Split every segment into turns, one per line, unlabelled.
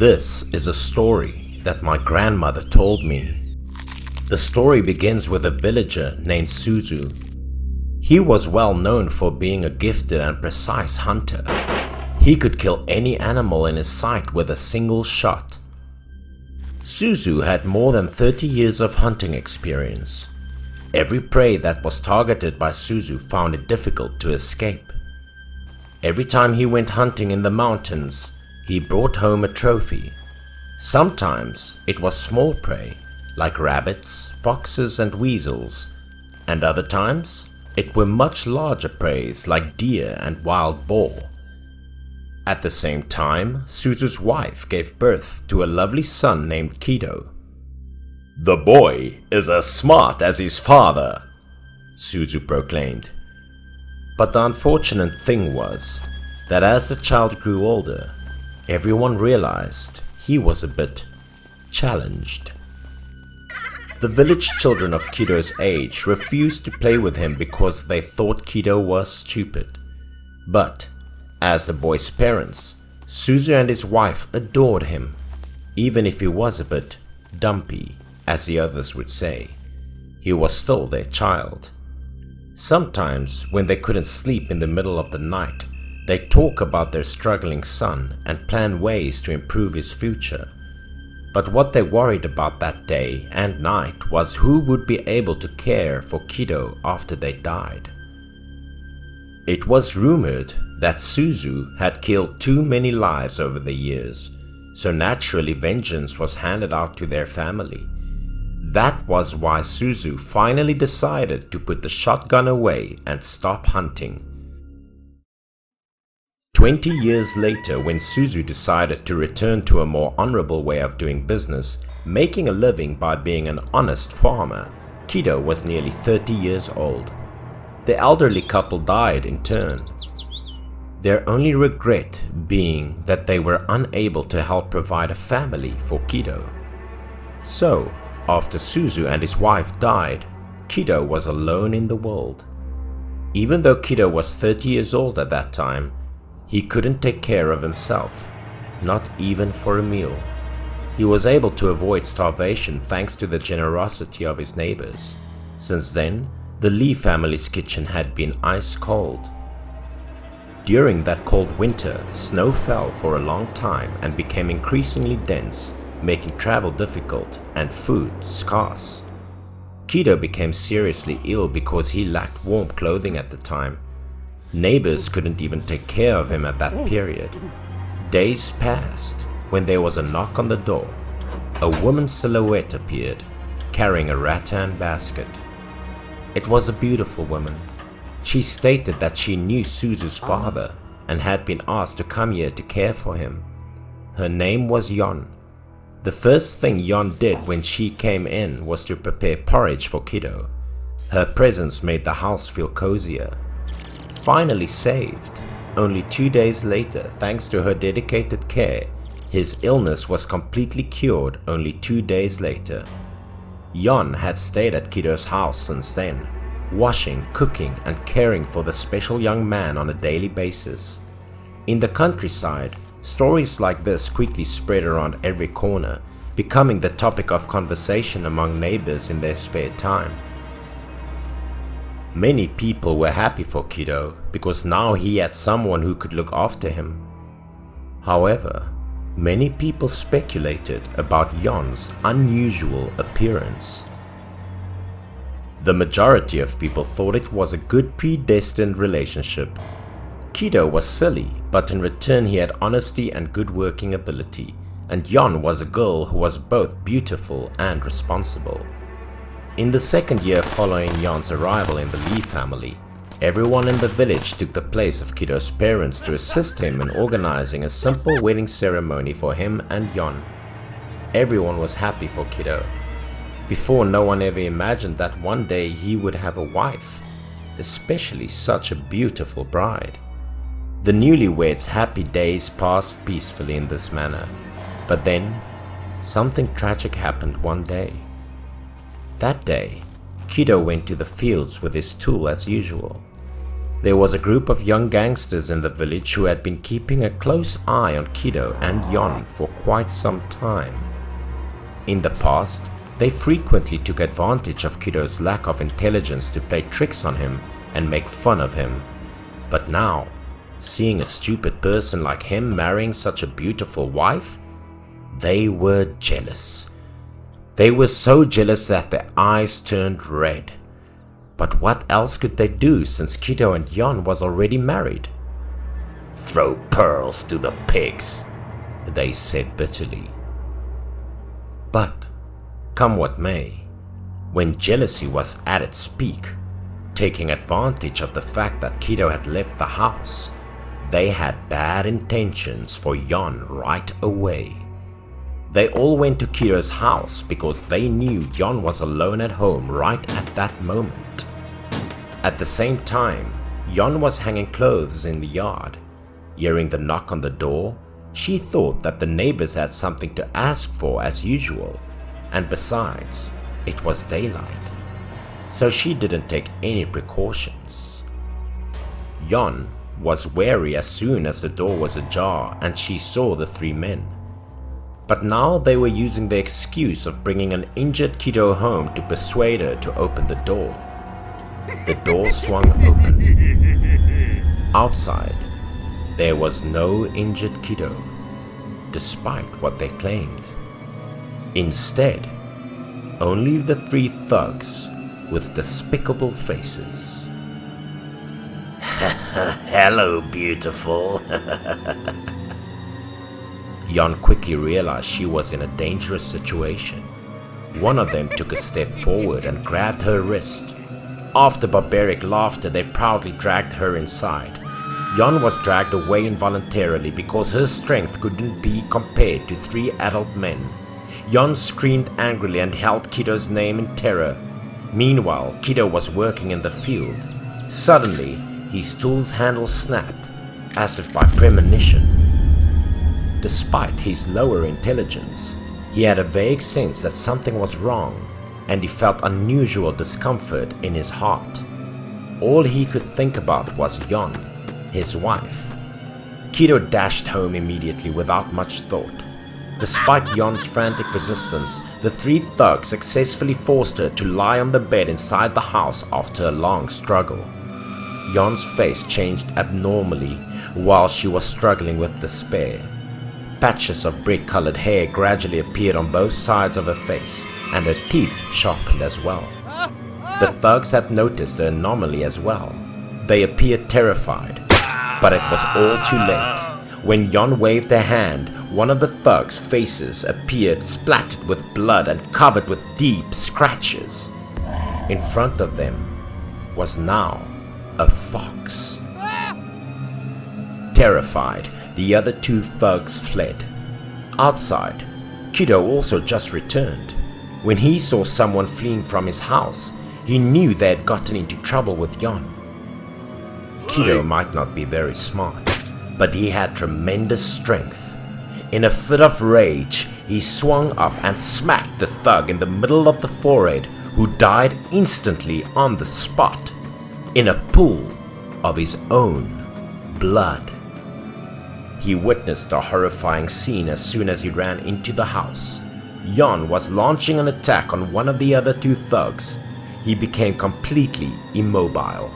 This is a story that my grandmother told me. The story begins with a villager named Suzu. He was well known for being a gifted and precise hunter. He could kill any animal in his sight with a single shot. Suzu had more than 30 years of hunting experience. Every prey that was targeted by Suzu found it difficult to escape. Every time he went hunting in the mountains, he brought home a trophy. Sometimes it was small prey like rabbits, foxes and weasels, and other times it were much larger prey like deer and wild boar. At the same time, Suzu's wife gave birth to a lovely son named Kido. "The boy is as smart as his father," Suzu proclaimed. But the unfortunate thing was that as the child grew older, everyone realized he was a bit challenged. The village children of Kido's age refused to play with him because they thought Kido was stupid. But as the boy's parents, Suzu and his wife adored him, even if he was a bit dumpy, as the others would say. He was still their child. Sometimes, when they couldn't sleep in the middle of the night, they talk about their struggling son and plan ways to improve his future. But what they worried about that day and night was who would be able to care for Kido after they died. It was rumored that Suzu had killed too many lives over the years, so naturally vengeance was handed out to their family. That was why Suzu finally decided to put the shotgun away and stop hunting. 20 years later, when Suzu decided to return to a more honorable way of doing business, making a living by being an honest farmer, Kido was nearly 30 years old. The elderly couple died in turn, their only regret being that they were unable to help provide a family for Kido. So, after Suzu and his wife died, Kido was alone in the world. Even though Kido was 30 years old at that time, he couldn't take care of himself, not even for a meal. He was able to avoid starvation thanks to the generosity of his neighbors. Since then, the Lee family's kitchen had been ice cold. During that cold winter, snow fell for a long time and became increasingly dense, making travel difficult and food scarce. Kido became seriously ill because he lacked warm clothing at the time. Neighbors couldn't even take care of him at that period. Days passed when there was a knock on the door. A woman's silhouette appeared, carrying a rattan basket. It was a beautiful woman. She stated that she knew Suzu's father and had been asked to come here to care for him. Her name was Yon. The first thing Yon did when she came in was to prepare porridge for Kido. Her presence made the house feel cozier. Finally saved, only 2 days later, thanks to her dedicated care, his illness was completely cured only 2 days later. Yon had stayed at Kido's house since then, washing, cooking and caring for the special young man on a daily basis. In the countryside, stories like this quickly spread around every corner, becoming the topic of conversation among neighbors in their spare time. Many people were happy for Kido because now he had someone who could look after him. However, many people speculated about Yon's unusual appearance. The majority of people thought it was a good predestined relationship. Kido was silly, but in return he had honesty and good working ability, and Yon was a girl who was both beautiful and responsible. In the second year following Yon's arrival in the Lee family, everyone in the village took the place of Kido's parents to assist him in organizing a simple wedding ceremony for him and Yon. Everyone was happy for Kido. Before, no one ever imagined that one day he would have a wife, especially such a beautiful bride. The newlyweds' happy days passed peacefully in this manner, but then something tragic happened one day. That day, Kido went to the fields with his tool as usual. There was a group of young gangsters in the village who had been keeping a close eye on Kido and Yon for quite some time. In the past, they frequently took advantage of Kido's lack of intelligence to play tricks on him and make fun of him. But now, seeing a stupid person like him marrying such a beautiful wife, they were jealous. They were so jealous that their eyes turned red. But what else could they do since Kido and Yon was already married? "Throw pearls to the pigs," they said bitterly. But, come what may, when jealousy was at its peak, taking advantage of the fact that Kido had left the house, they had bad intentions for Yon right away. They all went to Kido's house because they knew Yon was alone at home right at that moment. At the same time, Yon was hanging clothes in the yard. Hearing the knock on the door, she thought that the neighbors had something to ask for as usual, and besides, it was daylight, so she didn't take any precautions. Yon was wary as soon as the door was ajar and she saw the three men. But now they were using the excuse of bringing an injured Kido home to persuade her to open the door. The door swung open. Outside, there was no injured Kido, despite what they claimed. Instead, only the three thugs with despicable faces. "Hello, beautiful." Yon quickly realized she was in a dangerous situation. One of them took a step forward and grabbed her wrist. After barbaric laughter, they proudly dragged her inside. Yon was dragged away involuntarily because her strength couldn't be compared to three adult men. Yon screamed angrily and held Kido's name in terror. Meanwhile, Kido was working in the field. Suddenly, his tool's handle snapped, as if by premonition. Despite his lower intelligence, he had a vague sense that something was wrong, and he felt unusual discomfort in his heart. All he could think about was Yon, his wife. Kido dashed home immediately without much thought. Despite Yon's frantic resistance, the three thugs successfully forced her to lie on the bed inside the house after a long struggle. Yon's face changed abnormally while she was struggling with despair. Patches of brick-colored hair gradually appeared on both sides of her face, and her teeth sharpened as well. The thugs had noticed the anomaly as well. They appeared terrified, but it was all too late. When Yon waved her hand, one of the thugs' faces appeared splattered with blood and covered with deep scratches. In front of them was now a fox. Terrified, the other two thugs fled. Outside, Kido also just returned. When he saw someone fleeing from his house, he knew they had gotten into trouble with Yon. Kido might not be very smart, but he had tremendous strength. In a fit of rage, he swung up and smacked the thug in the middle of the forehead, who died instantly on the spot, in a pool of his own blood. He witnessed a horrifying scene as soon as he ran into the house. Yon was launching an attack on one of the other two thugs. He became completely immobile.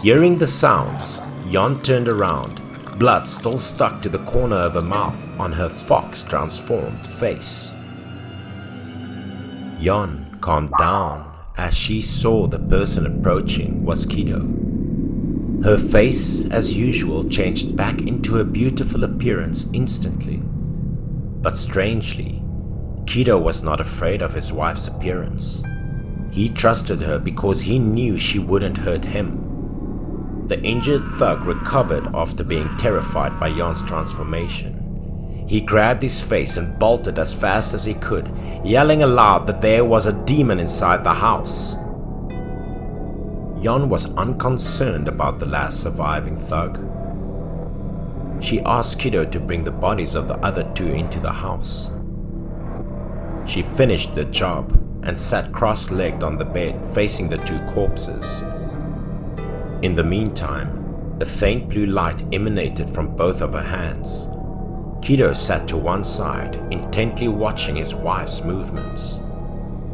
Hearing the sounds, Yon turned around, blood still stuck to the corner of her mouth on her fox-transformed face. Yon calmed down as she saw the person approaching was Kido. Her face, as usual, changed back into a beautiful appearance instantly. But strangely, Kido was not afraid of his wife's appearance. He trusted her because he knew she wouldn't hurt him. The injured thug recovered after being terrified by Yon's transformation. He grabbed his face and bolted as fast as he could, yelling aloud that there was a demon inside the house. Yon was unconcerned about the last surviving thug. She asked Kido to bring the bodies of the other two into the house. She finished the job and sat cross-legged on the bed facing the two corpses. In the meantime, a faint blue light emanated from both of her hands. Kido sat to one side, intently watching his wife's movements.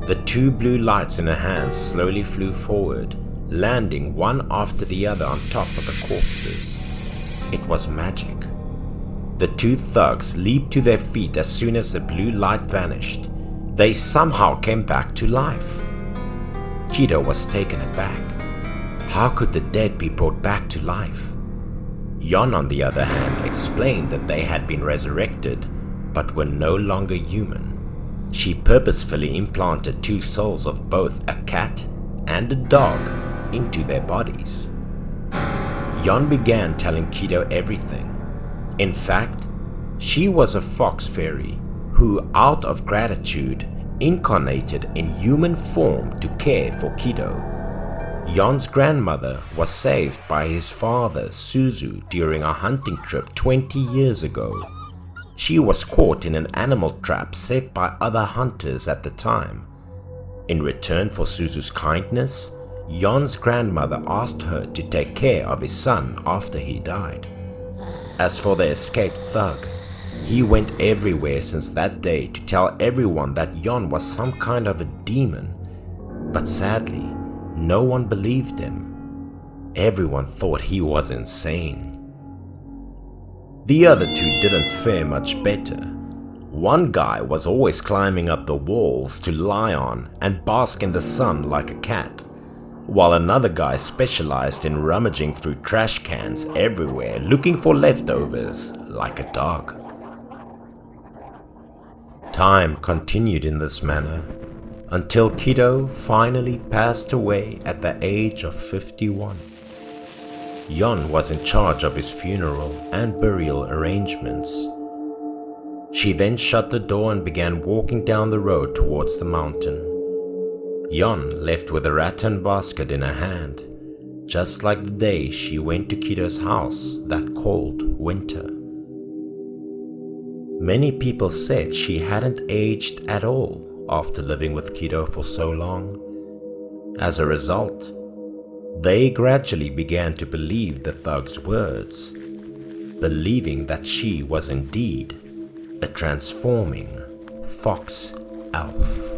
The two blue lights in her hands slowly flew forward, landing one after the other on top of the corpses. It was magic. The two thugs leaped to their feet as soon as the blue light vanished. They somehow came back to life. Kido was taken aback. How could the dead be brought back to life? Yon, on the other hand, explained that they had been resurrected, but were no longer human. She purposefully implanted two souls of both a cat and a dog into their bodies. Yon began telling Kido everything. In fact, she was a fox fairy who, out of gratitude, incarnated in human form to care for Kido. Yon's grandmother was saved by his father Suzu during a hunting trip 20 years ago. She was caught in an animal trap set by other hunters at the time. In return for Suzu's kindness, Yon's grandmother asked her to take care of his son after he died. As for the escaped thug, he went everywhere since that day to tell everyone that Yon was some kind of a demon, but sadly, no one believed him. Everyone thought he was insane. The other two didn't fare much better. One guy was always climbing up the walls to lie on and bask in the sun like a cat, while another guy specialized in rummaging through trash cans everywhere looking for leftovers like a dog. Time continued in this manner until Kido finally passed away at the age of 51. Yon was in charge of his funeral and burial arrangements. She then shut the door and began walking down the road towards the mountain. Yon left with a rattan basket in her hand, just like the day she went to Kido's house that cold winter. Many people said she hadn't aged at all after living with Kido for so long. As a result, they gradually began to believe the thug's words, believing that she was indeed a transforming fox elf.